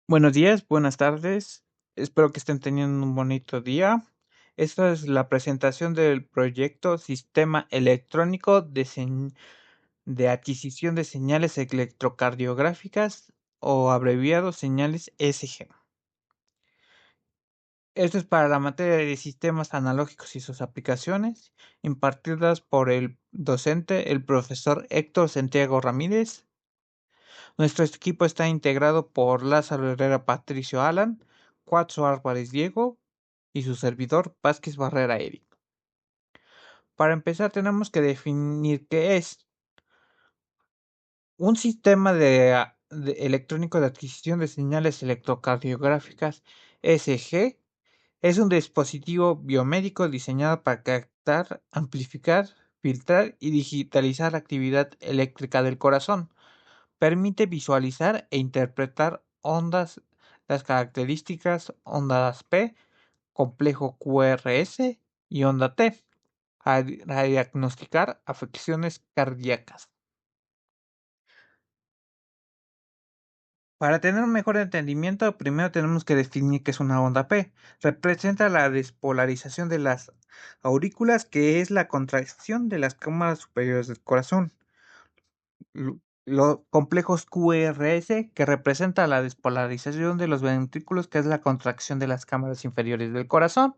Buenos días, buenas tardes. Espero que estén teniendo un bonito día. Esta es la presentación del proyecto Sistema Electrónico de Adquisición de Señales Electrocardiográficas o abreviado señales SG. Esto es para la materia de sistemas analógicos y sus aplicaciones, impartidas por el docente, el profesor Héctor Santiago Ramírez. Nuestro equipo está integrado por Lázaro Herrera Patricio Alan, Cuatro Álvarez Diego y su servidor Vázquez Barrera Eric. Para empezar tenemos que definir qué es un sistema electrónico de adquisición de señales electrocardiográficas SG. Es un dispositivo biomédico diseñado para captar, amplificar, filtrar y digitalizar la actividad eléctrica del corazón. Permite visualizar e interpretar ondas, las características ondas P, complejo QRS y onda T, a diagnosticar afecciones cardíacas. Para tener un mejor entendimiento, primero tenemos que definir qué es una onda P. Representa la despolarización de las aurículas, que es la contracción de las cámaras superiores del corazón. Los complejos QRS, que representa la despolarización de los ventrículos, que es la contracción de las cámaras inferiores del corazón.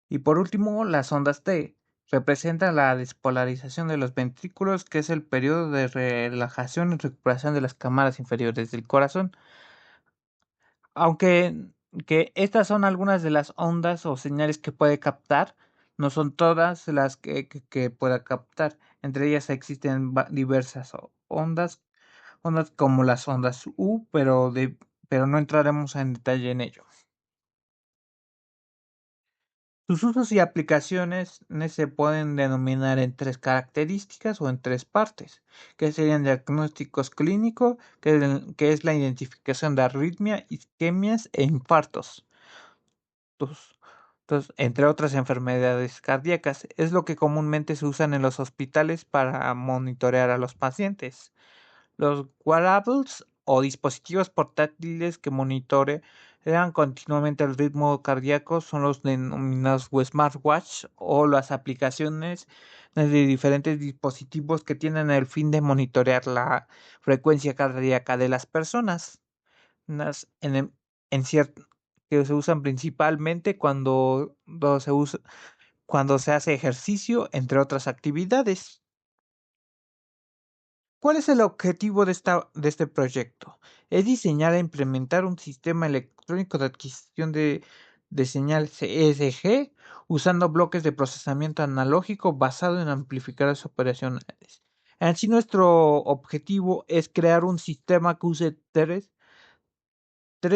Y por último, las ondas T representan la despolarización de los ventrículos, que es el periodo de relajación y recuperación de las cámaras inferiores del corazón. Aunque que estas son algunas de las ondas o señales que puede captar, no son todas las que pueda captar. Entre ellas existen diversas ondas como las ondas U, pero no entraremos en detalle en ello. Sus usos y aplicaciones se pueden denominar en tres características o en tres partes, que serían diagnósticos clínicos, que es la identificación de arritmia, isquemias e infartos. Entonces, entre otras enfermedades cardíacas, es lo que comúnmente se usan en los hospitales para monitorear a los pacientes. Los wearables o dispositivos portátiles que monitorean continuamente el ritmo cardíaco son los denominados smartwatch, o las aplicaciones de diferentes dispositivos que tienen el fin de monitorear la frecuencia cardíaca de las personas. Unas en, el- en cier- que se usan principalmente cuando se hace ejercicio, entre otras actividades. ¿Cuál es el objetivo de este proyecto? Es diseñar e implementar un sistema electrónico de adquisición de señal ESG usando bloques de procesamiento analógico basado en amplificadores operacionales. Así, nuestro objetivo es crear un sistema que use tres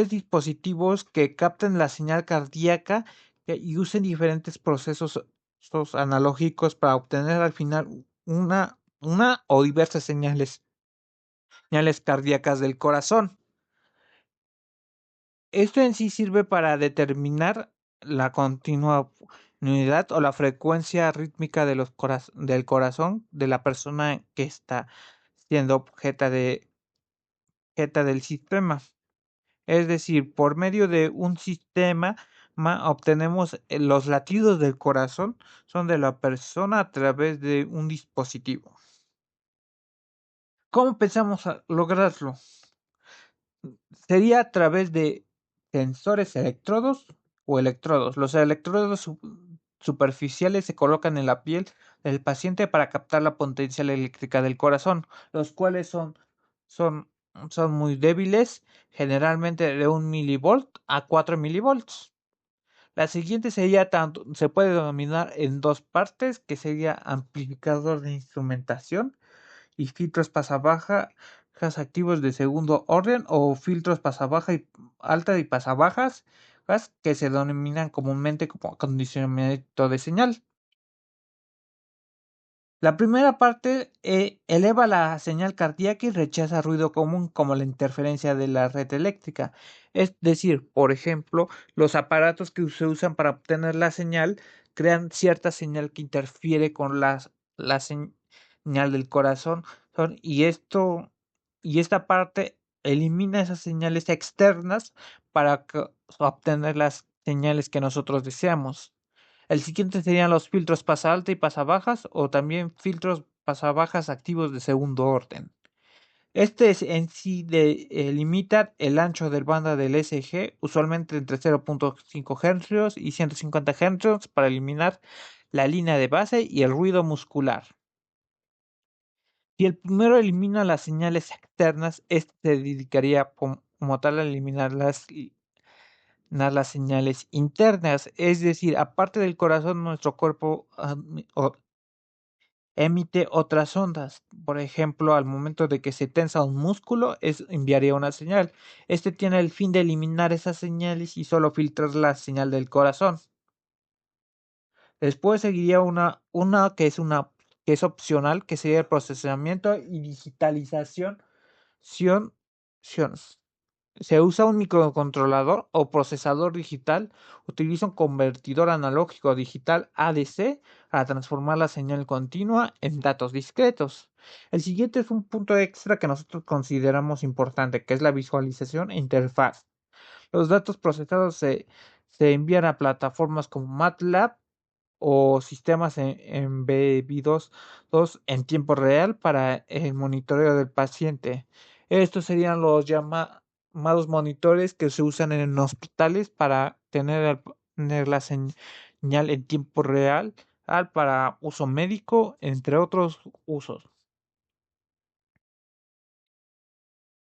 dispositivos que capten la señal cardíaca y usen diferentes procesos analógicos para obtener al final una o diversas señales cardíacas del corazón. Esto en sí sirve para determinar la continuidad o la frecuencia rítmica del corazón de la persona que está siendo objeto del sistema. Es decir, por medio de un sistema obtenemos los latidos del corazón son de la persona a través de un dispositivo. ¿Cómo pensamos lograrlo? Sería a través de sensores electrodos o electrodos. Los electrodos superficiales se colocan en la piel del paciente para captar la potencial eléctrica del corazón, los cuales son, son muy débiles, generalmente de 1 milivolt a 4 milivolts. La siguiente sería tanto, se puede denominar en dos partes, que sería amplificador de instrumentación y filtros pasabajas activos de segundo orden, o filtros pasabaja y alta y pasabajas, que se denominan comúnmente como acondicionamiento de señal. La primera parte eleva la señal cardíaca y rechaza ruido común como la interferencia de la red eléctrica. Es decir, por ejemplo, los aparatos que se usan para obtener la señal crean cierta señal que interfiere con la señal del corazón. Y esta parte elimina esas señales externas para obtener las señales que nosotros deseamos. El siguiente serían los filtros pasa alta y pasa bajas o también filtros pasa bajas activos de segundo orden. Este es en sí limita el ancho del banda del SG, usualmente entre 0.5 Hz y 150 Hz para eliminar la línea de base y el ruido muscular. Si el primero elimina las señales externas, este se dedicaría como tal a eliminar las señales internas, es decir, aparte del corazón, nuestro cuerpo emite otras ondas. Por ejemplo, al momento de que se tensa un músculo, enviaría una señal. Este tiene el fin de eliminar esas señales y solo filtrar la señal del corazón. Después seguiría una que es opcional, que sería el procesamiento y digitalización. Sion- sion- Se usa un microcontrolador o procesador digital, utiliza un convertidor analógico digital ADC para transformar la señal continua en datos discretos. El siguiente es un punto extra que nosotros consideramos importante, que es la visualización e interfaz. Los datos procesados se envían a plataformas como MATLAB o sistemas embebidos en tiempo real para el monitoreo del paciente. Estos serían los llamados monitores que se usan en hospitales para tener la señal en tiempo real para uso médico, entre otros usos.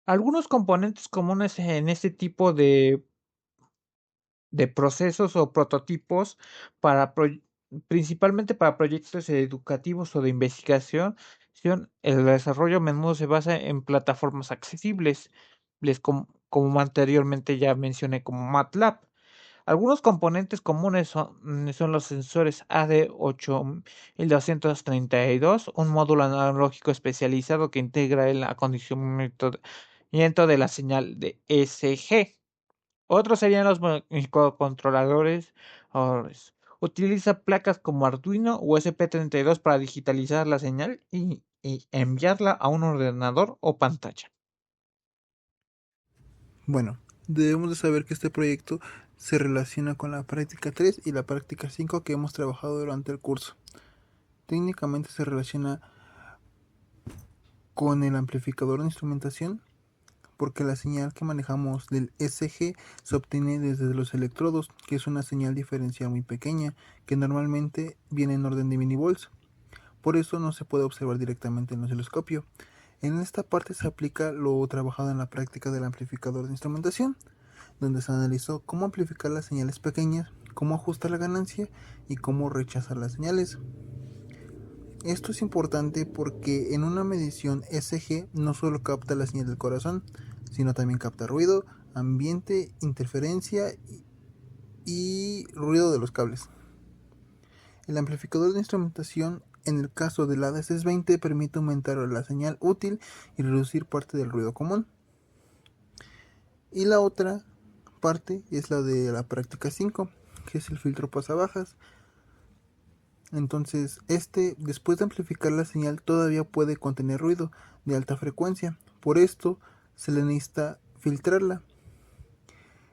Algunos componentes comunes en este tipo de procesos o prototipos para principalmente para proyectos educativos o de investigación. El desarrollo a menudo se basa en plataformas accesibles, como anteriormente ya mencioné, como MATLAB. Algunos componentes comunes son los sensores AD8232, un módulo analógico especializado que integra el acondicionamiento de la señal de SG. Otros serían los microcontroladores. Utiliza placas como Arduino o SP32 para digitalizar la señal y enviarla a un ordenador o pantalla. Bueno, debemos de saber que este proyecto se relaciona con la práctica 3 y la práctica 5 que hemos trabajado durante el curso. Técnicamente se relaciona con el amplificador de instrumentación porque la señal que manejamos del SG se obtiene desde los electrodos, que es una señal diferencial muy pequeña que normalmente viene en orden de milivolts. Por eso no se puede observar directamente en el osciloscopio. En esta parte se aplica lo trabajado en la práctica del amplificador de instrumentación, donde se analizó cómo amplificar las señales pequeñas, cómo ajustar la ganancia y cómo rechazar las señales. Esto es importante porque en una medición SG no solo capta la señal del corazón, sino también capta ruido, ambiente, interferencia y ruido de los cables. El amplificador de instrumentación en el caso del AD620 permite aumentar la señal útil y reducir parte del ruido común. Y la otra parte es la de la práctica 5, que es el filtro pasabajas. Entonces, después de amplificar la señal, todavía puede contener ruido de alta frecuencia. Por esto, se le necesita filtrarla.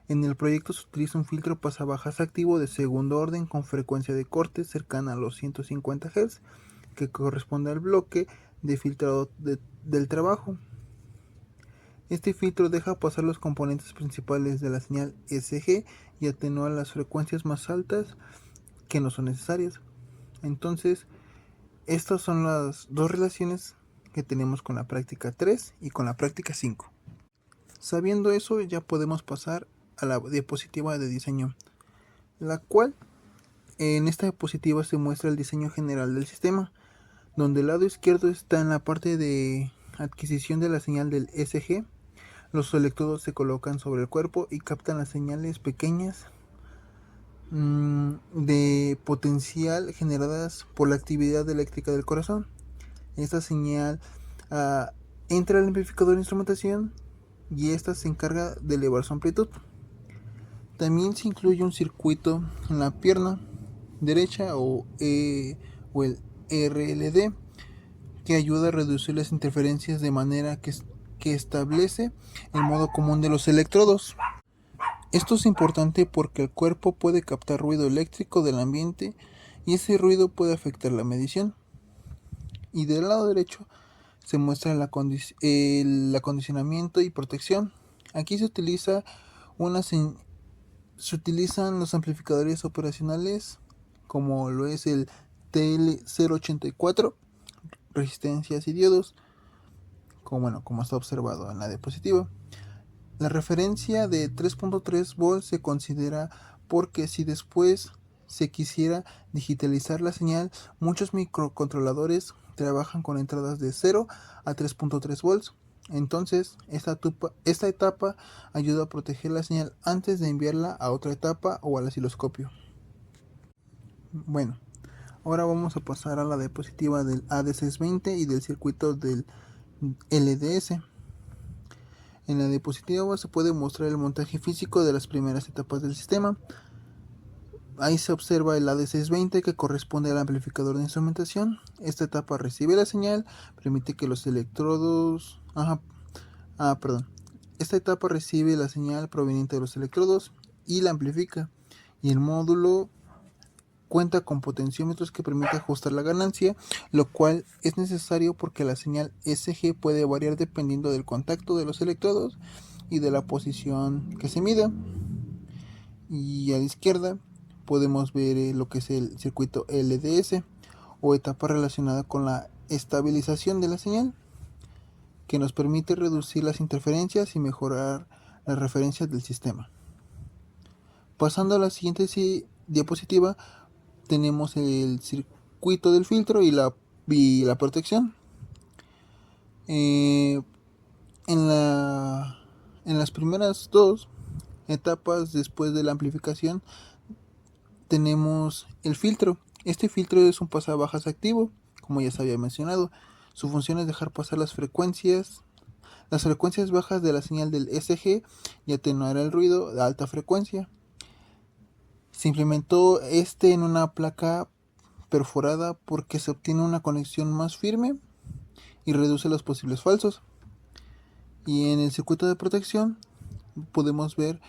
En el proyecto se utiliza un filtro pasabajas activo de segundo orden con frecuencia de corte cercana a los 150 Hz, que corresponde al bloque de filtrado del trabajo. Este filtro deja pasar los componentes principales de la señal SG y atenúa las frecuencias más altas que no son necesarias. Entonces, estas son las dos relaciones que tenemos con la práctica 3 y con la práctica 5. Sabiendo eso, ya podemos pasar a la diapositiva de diseño, la cual en esta diapositiva se muestra el diseño general del sistema, donde el lado izquierdo está en la parte de adquisición de la señal del SG. Los electrodos se colocan sobre el cuerpo y captan las señales pequeñas de potencial generadas por la actividad eléctrica del corazón. Esta señal entra al amplificador de instrumentación y esta se encarga de elevar su amplitud. También se incluye un circuito en la pierna derecha o el RLD que ayuda a reducir las interferencias de manera que que establece el modo común de los electrodos. Esto es importante porque el cuerpo puede captar ruido eléctrico del ambiente y ese ruido puede afectar la medición. Y del lado derecho se muestra el acondicionamiento y protección. Aquí se utilizan los amplificadores operacionales como lo es el TL084, resistencias y diodos, como está observado en la diapositiva. La referencia de 3.3 volts se considera porque si después se quisiera digitalizar la señal, muchos microcontroladores trabajan con entradas de 0 a 3.3 volts. Entonces, esta etapa ayuda a proteger la señal antes de enviarla a otra etapa o al osciloscopio. Bueno, ahora vamos a pasar a la diapositiva del AD620 y del circuito del LDS. En la diapositiva se puede mostrar el montaje físico de las primeras etapas del sistema. Ahí se observa el AD620 que corresponde al amplificador de instrumentación. Esta etapa recibe la señal, permite que los electrodos... Esta etapa recibe la señal proveniente de los electrodos y la amplifica. Y el módulo cuenta con potenciómetros que permite ajustar la ganancia, lo cual es necesario porque la señal SG puede variar dependiendo del contacto de los electrodos y de la posición que se mida. Y a la izquierda podemos ver lo que es el circuito LDS o etapa relacionada con la estabilización de la señal, que nos permite reducir las interferencias y mejorar las referencias del sistema. Pasando a la siguiente diapositiva, tenemos el circuito del filtro y la protección. En las primeras dos etapas después de la amplificación tenemos el filtro. Este filtro es un pasabajas activo, como ya se había mencionado. Su función es dejar pasar las frecuencias bajas de la señal del SG y atenuar el ruido de alta frecuencia. Se implementó en una placa perforada porque se obtiene una conexión más firme y reduce los posibles falsos. Y en el circuito de protección podemos ver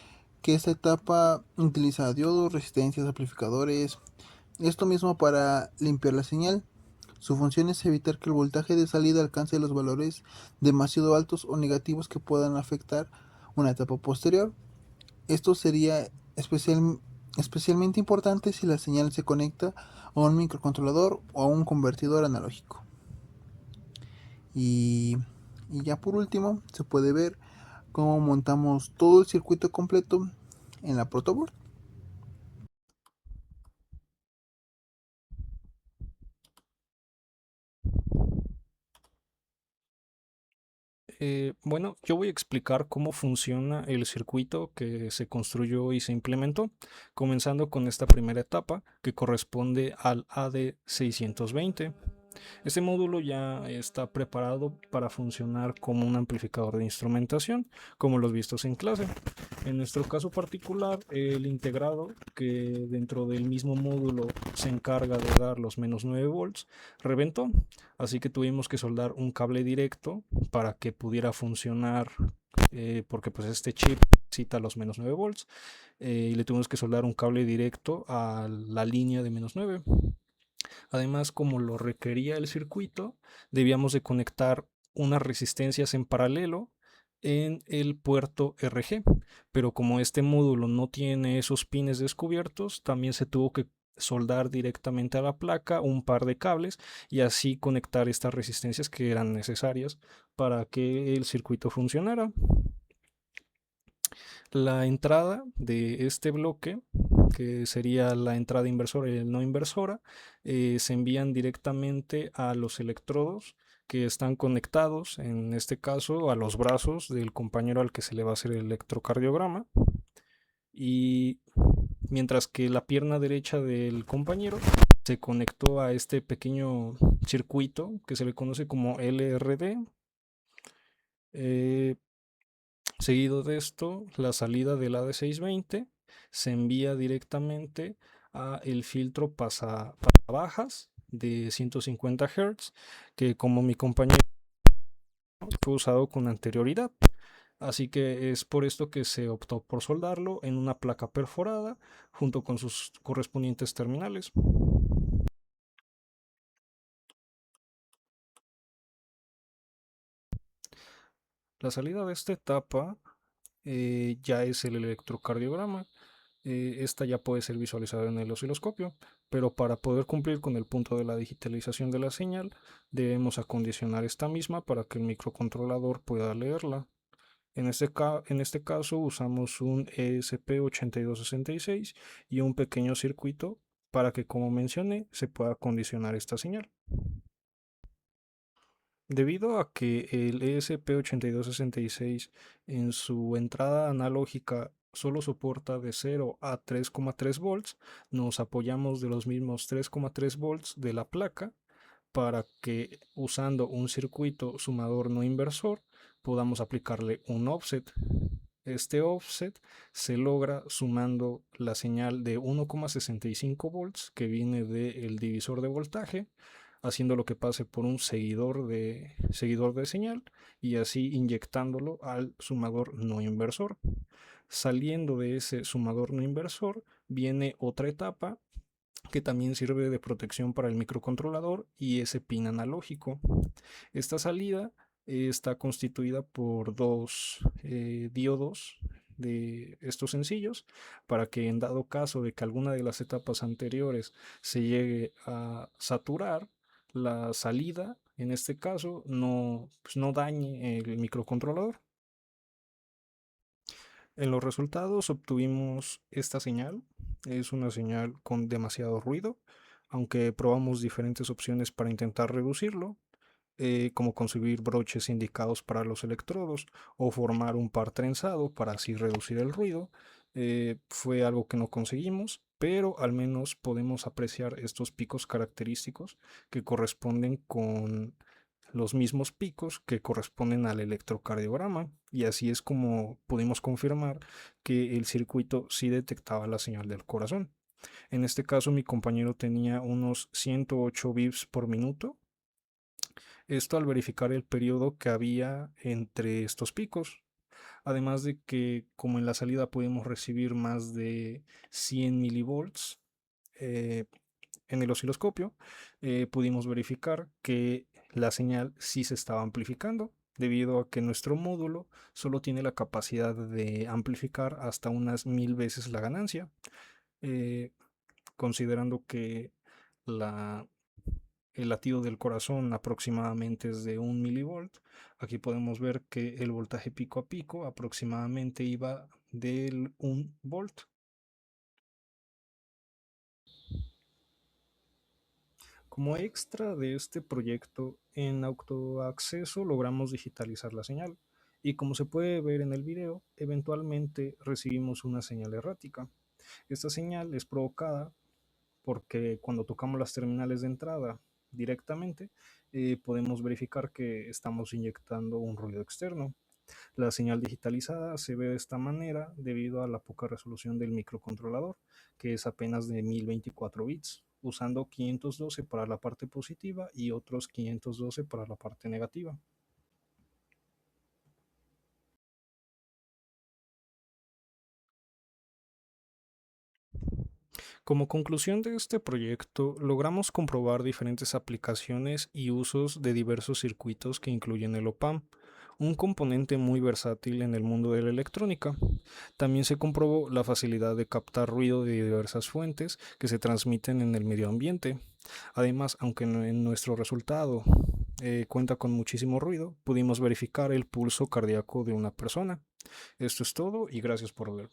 que esta etapa utiliza diodos, resistencias, amplificadores, esto mismo para limpiar la señal. Su función es evitar que el voltaje de salida alcance los valores demasiado altos o negativos que puedan afectar una etapa posterior. Esto sería especialmente importante si la señal se conecta a un microcontrolador o a un convertidor analógico. Y ya por último se puede ver cómo montamos todo el circuito completo en la protoboard. Bueno, yo voy a explicar cómo funciona el circuito que se construyó y se implementó, comenzando con esta primera etapa que corresponde al AD620. Este módulo ya está preparado para funcionar como un amplificador de instrumentación, como los vistos en clase. En nuestro caso particular, el integrado que dentro del mismo módulo se encarga de dar los menos 9 volts reventó, así que tuvimos que soldar un cable directo para que pudiera funcionar, porque pues este chip necesita los menos 9 volts, y le tuvimos que soldar un cable directo a la línea de menos 9. Además, como lo requería el circuito, debíamos de conectar unas resistencias en paralelo en el puerto RG, pero como este módulo no tiene esos pines descubiertos, también se tuvo que soldar directamente a la placa un par de cables y así conectar estas resistencias que eran necesarias para que el circuito funcionara. La entrada de este bloque, que sería la entrada inversora y el no inversora, se envían directamente a los electrodos que están conectados, en este caso, a los brazos del compañero al que se le va a hacer el electrocardiograma. Y mientras que la pierna derecha del compañero se conectó a este pequeño circuito que se le conoce como LRD. Seguido de esto, la salida del AD620 se envía directamente a el filtro pasabajas de 150 Hz, que como mi compañero fue usado con anterioridad. Así que es por esto que se optó por soldarlo en una placa perforada junto con sus correspondientes terminales. La salida de esta etapa ya es el electrocardiograma. Esta ya puede ser visualizada en el osciloscopio, pero para poder cumplir con el punto de la digitalización de la señal, debemos acondicionar esta misma para que el microcontrolador pueda leerla. En este caso usamos un ESP8266 y un pequeño circuito para que, como mencioné, se pueda acondicionar esta señal. Debido a que el ESP8266 en su entrada analógica solo soporta de 0 a 3,3 volts, nos apoyamos de los mismos 3,3 volts de la placa para que, usando un circuito sumador no inversor, podamos aplicarle un offset. Este offset se logra sumando la señal de 1,65 volts que viene del divisor de voltaje, haciendo lo que pase por un seguidor de señal y así inyectándolo al sumador no inversor. Saliendo de ese sumador no inversor viene otra etapa que también sirve de protección para el microcontrolador y ese pin analógico. Esta salida está constituida por dos diodos de estos sencillos para que, en dado caso de que alguna de las etapas anteriores se llegue a saturar, la salida en este caso no dañe el microcontrolador. En los resultados obtuvimos esta señal. Es una señal con demasiado ruido, aunque probamos diferentes opciones para intentar reducirlo, como conseguir broches indicados para los electrodos o formar un par trenzado para así reducir el ruido. Fue algo que no conseguimos, pero al menos podemos apreciar estos picos característicos que corresponden con los mismos picos que corresponden al electrocardiograma, y así es como pudimos confirmar que el circuito sí detectaba la señal del corazón. En este caso mi compañero tenía unos 108 bits por minuto. Esto al verificar el periodo que había entre estos picos. Además de que, como en la salida pudimos recibir más de 100 milivolts en el osciloscopio, pudimos verificar que la señal sí se estaba amplificando, debido a que nuestro módulo solo tiene la capacidad de amplificar hasta unas 1000 veces la ganancia, eh, considerando que la el latido del corazón aproximadamente es de 1 milivolt. Aquí podemos ver que el voltaje pico a pico aproximadamente iba del 1 volt. Como extra de este proyecto, en autoacceso logramos digitalizar la señal, y como se puede ver en el video, eventualmente recibimos una señal errática. Esta señal es provocada porque cuando tocamos las terminales de entrada directamente, podemos verificar que estamos inyectando un ruido externo. La señal digitalizada se ve de esta manera debido a la poca resolución del microcontrolador, que es apenas de 1024 bits, usando 512 para la parte positiva y otros 512 para la parte negativa. Como conclusión de este proyecto, logramos comprobar diferentes aplicaciones y usos de diversos circuitos que incluyen el OPAMP, un componente muy versátil en el mundo de la electrónica. También se comprobó la facilidad de captar ruido de diversas fuentes que se transmiten en el medio ambiente. Además, aunque en nuestro resultado cuenta con muchísimo ruido, pudimos verificar el pulso cardíaco de una persona. Esto es todo y gracias por ver.